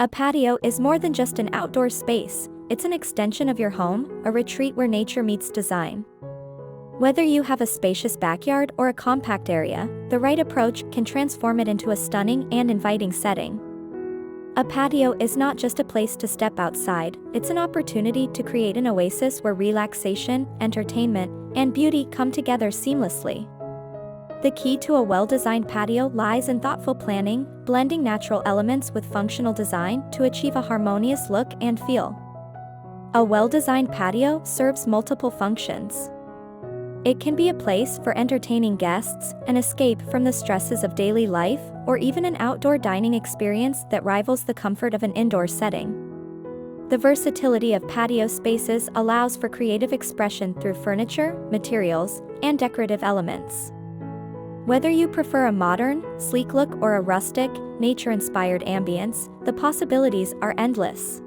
A patio is more than just an outdoor space, it's an extension of your home, a retreat where nature meets design. Whether you have a spacious backyard or a compact area, the right approach can transform it into a stunning and inviting setting. A patio is not just a place to step outside, it's an opportunity to create an oasis where relaxation, entertainment, and beauty come together seamlessly. The key to a well-designed patio lies in thoughtful planning, blending natural elements with functional design to achieve a harmonious look and feel. A well-designed patio serves multiple functions. It can be a place for entertaining guests, an escape from the stresses of daily life, or even an outdoor dining experience that rivals the comfort of an indoor setting. The versatility of patio spaces allows for creative expression through furniture, materials, and decorative elements. Whether you prefer a modern, sleek look or a rustic, nature-inspired ambience, the possibilities are endless.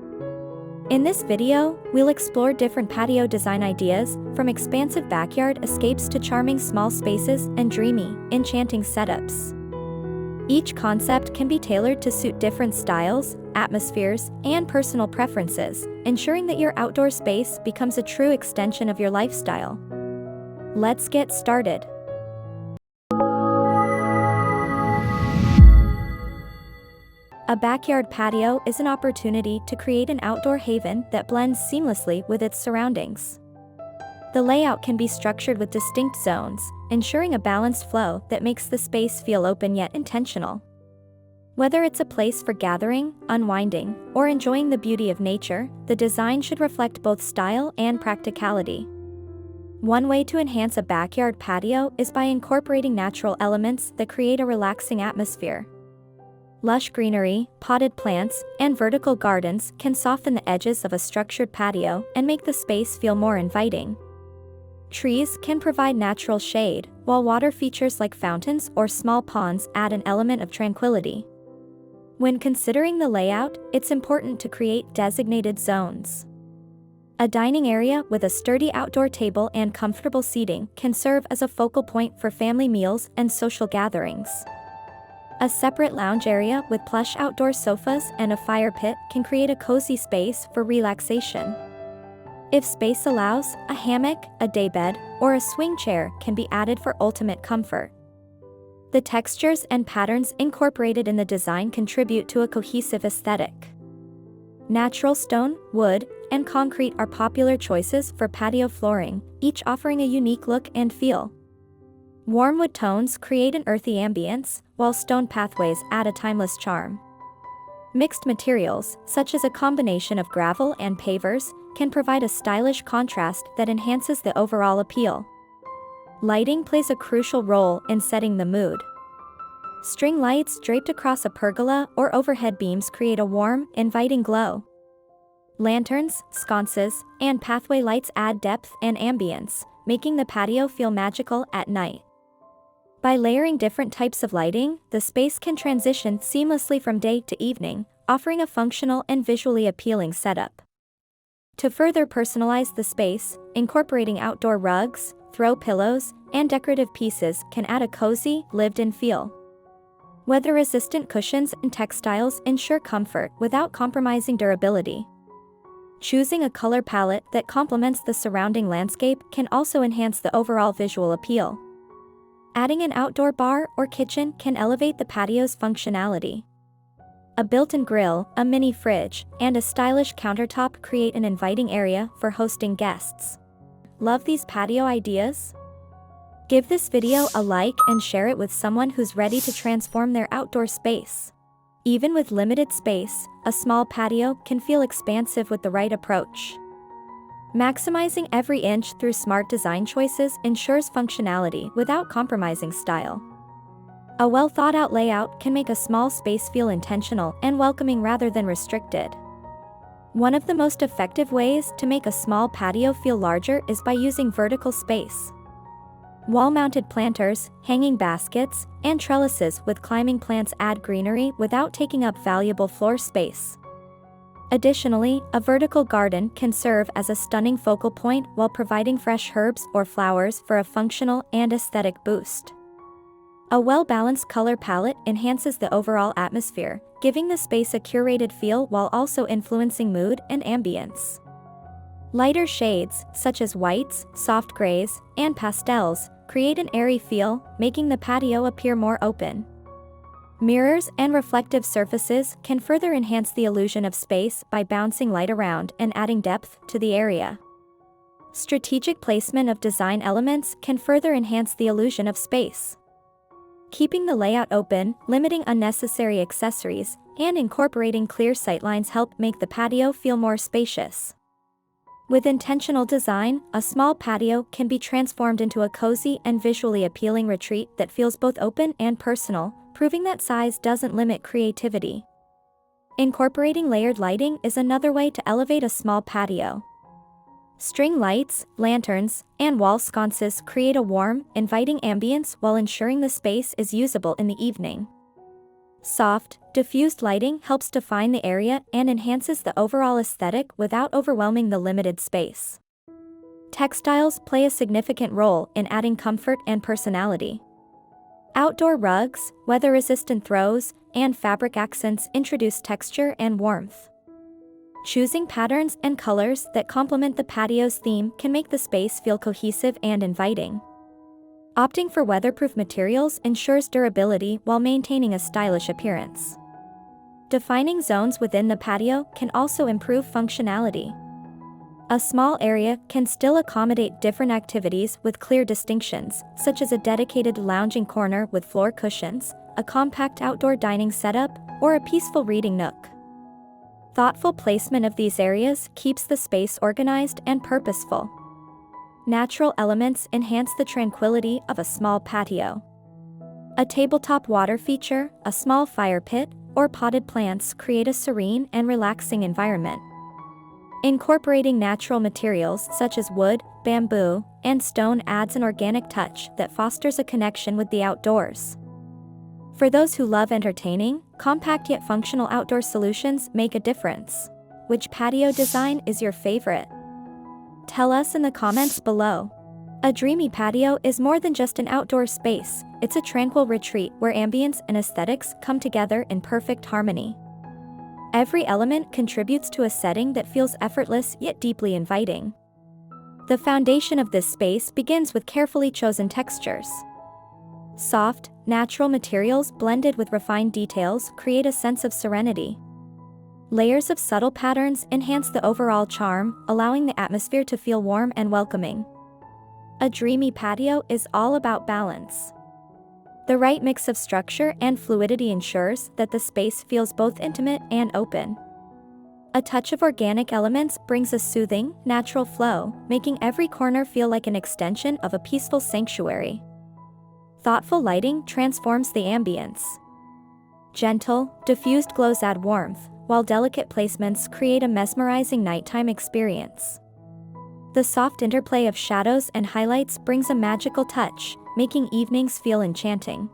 In this video, we'll explore different patio design ideas, from expansive backyard escapes to charming small spaces and dreamy, enchanting setups. Each concept can be tailored to suit different styles, atmospheres, and personal preferences, ensuring that your outdoor space becomes a true extension of your lifestyle. Let's get started. A backyard patio is an opportunity to create an outdoor haven that blends seamlessly with its surroundings. The layout can be structured with distinct zones, ensuring a balanced flow that makes the space feel open yet intentional. Whether it's a place for gathering, unwinding, or enjoying the beauty of nature, the design should reflect both style and practicality. One way to enhance a backyard patio is by incorporating natural elements that create a relaxing atmosphere. Lush greenery, potted plants, and vertical gardens can soften the edges of a structured patio and make the space feel more inviting. Trees can provide natural shade, while water features like fountains or small ponds add an element of tranquility. When considering the layout, it's important to create designated zones. A dining area with a sturdy outdoor table and comfortable seating can serve as a focal point for family meals and social gatherings. A separate lounge area with plush outdoor sofas and a fire pit can create a cozy space for relaxation. If space allows, a hammock, a daybed, or a swing chair can be added for ultimate comfort. The textures and patterns incorporated in the design contribute to a cohesive aesthetic. Natural stone, wood, and concrete are popular choices for patio flooring, each offering a unique look and feel. Warm wood tones create an earthy ambience, while stone pathways add a timeless charm. Mixed materials, such as a combination of gravel and pavers, can provide a stylish contrast that enhances the overall appeal. Lighting plays a crucial role in setting the mood. String lights draped across a pergola or overhead beams create a warm, inviting glow. Lanterns, sconces, and pathway lights add depth and ambience, making the patio feel magical at night. By layering different types of lighting, the space can transition seamlessly from day to evening, offering a functional and visually appealing setup. To further personalize the space, incorporating outdoor rugs, throw pillows, and decorative pieces can add a cozy, lived-in feel. Weather-resistant cushions and textiles ensure comfort without compromising durability. Choosing a color palette that complements the surrounding landscape can also enhance the overall visual appeal. Adding an outdoor bar or kitchen can elevate the patio's functionality. A built-in grill, a mini fridge, and a stylish countertop create an inviting area for hosting guests. Love these patio ideas? Give this video a like and share it with someone who's ready to transform their outdoor space. Even with limited space, a small patio can feel expansive with the right approach. Maximizing every inch through smart design choices ensures functionality without compromising style. A well-thought-out layout can make a small space feel intentional and welcoming rather than restricted. One of the most effective ways to make a small patio feel larger is by using vertical space. Wall-mounted planters, hanging baskets, and trellises with climbing plants add greenery without taking up valuable floor space. Additionally, a vertical garden can serve as a stunning focal point while providing fresh herbs or flowers for a functional and aesthetic boost. A well-balanced color palette enhances the overall atmosphere, giving the space a curated feel while also influencing mood and ambience. Lighter shades, such as whites, soft grays, and pastels, create an airy feel, making the patio appear more open. Mirrors and reflective surfaces can further enhance the illusion of space by bouncing light around and adding depth to the area. Strategic placement of design elements can further enhance the illusion of space. Keeping the layout open, limiting unnecessary accessories, and incorporating clear sightlines help make the patio feel more spacious. With intentional design, a small patio can be transformed into a cozy and visually appealing retreat that feels both open and personal, proving that size doesn't limit creativity. Incorporating layered lighting is another way to elevate a small patio. String lights, lanterns, and wall sconces create a warm, inviting ambience while ensuring the space is usable in the evening. Soft, diffused lighting helps define the area and enhances the overall aesthetic without overwhelming the limited space. Textiles play a significant role in adding comfort and personality. Outdoor rugs, weather-resistant throws, and fabric accents introduce texture and warmth. Choosing patterns and colors that complement the patio's theme can make the space feel cohesive and inviting. Opting for weatherproof materials ensures durability while maintaining a stylish appearance. Defining zones within the patio can also improve functionality. A small area can still accommodate different activities with clear distinctions, such as a dedicated lounging corner with floor cushions, a compact outdoor dining setup, or a peaceful reading nook. Thoughtful placement of these areas keeps the space organized and purposeful. Natural elements enhance the tranquility of a small patio. A tabletop water feature, a small fire pit, or potted plants create a serene and relaxing environment. Incorporating natural materials such as wood, bamboo, and stone adds an organic touch that fosters a connection with the outdoors. For those who love entertaining, compact yet functional outdoor solutions make a difference. Which patio design is your favorite? Tell us in the comments below. A dreamy patio is more than just an outdoor space, it's a tranquil retreat where ambience and aesthetics come together in perfect harmony. Every element contributes to a setting that feels effortless yet deeply inviting. The foundation of this space begins with carefully chosen textures. Soft, natural materials blended with refined details create a sense of serenity. Layers of subtle patterns enhance the overall charm, allowing the atmosphere to feel warm and welcoming. A dreamy patio is all about balance. The right mix of structure and fluidity ensures that the space feels both intimate and open. A touch of organic elements brings a soothing, natural flow, making every corner feel like an extension of a peaceful sanctuary. Thoughtful lighting transforms the ambience. Gentle, diffused glows add warmth, while delicate placements create a mesmerizing nighttime experience. The soft interplay of shadows and highlights brings a magical touch, making evenings feel enchanting.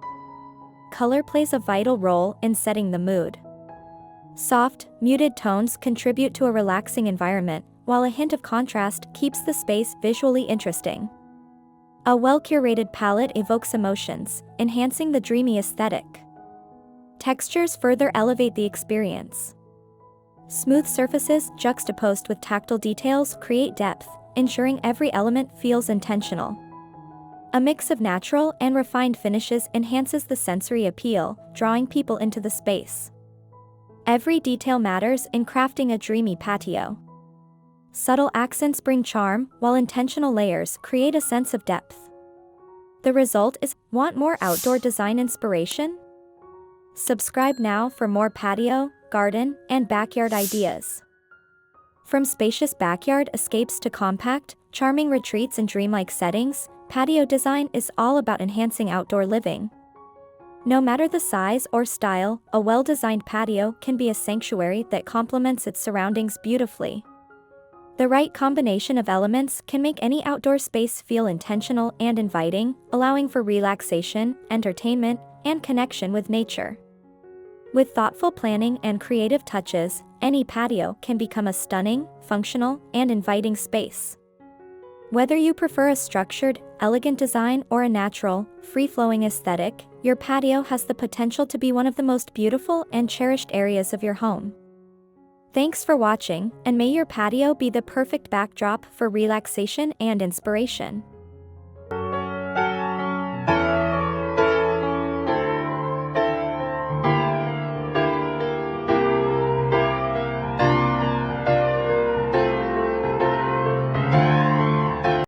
Color plays a vital role in setting the mood. Soft, muted tones contribute to a relaxing environment, while a hint of contrast keeps the space visually interesting. A well-curated palette evokes emotions, enhancing the dreamy aesthetic. Textures further elevate the experience. Smooth surfaces juxtaposed with tactile details create depth, ensuring every element feels intentional. A mix of natural and refined finishes enhances the sensory appeal, drawing people into the space. Every detail matters in crafting a dreamy patio. Subtle accents bring charm, while intentional layers create a sense of depth. The result is, want more outdoor design inspiration? Subscribe now for more patio, garden, and backyard ideas. From spacious backyard escapes to compact, charming retreats and dreamlike settings, patio design is all about enhancing outdoor living. No matter the size or style, a well-designed patio can be a sanctuary that complements its surroundings beautifully. The right combination of elements can make any outdoor space feel intentional and inviting, allowing for relaxation, entertainment, and connection with nature. With thoughtful planning and creative touches, any patio can become a stunning, functional, and inviting space. Whether you prefer a structured, elegant design or a natural, free-flowing aesthetic, your patio has the potential to be one of the most beautiful and cherished areas of your home. Thanks for watching, and may your patio be the perfect backdrop for relaxation and inspiration.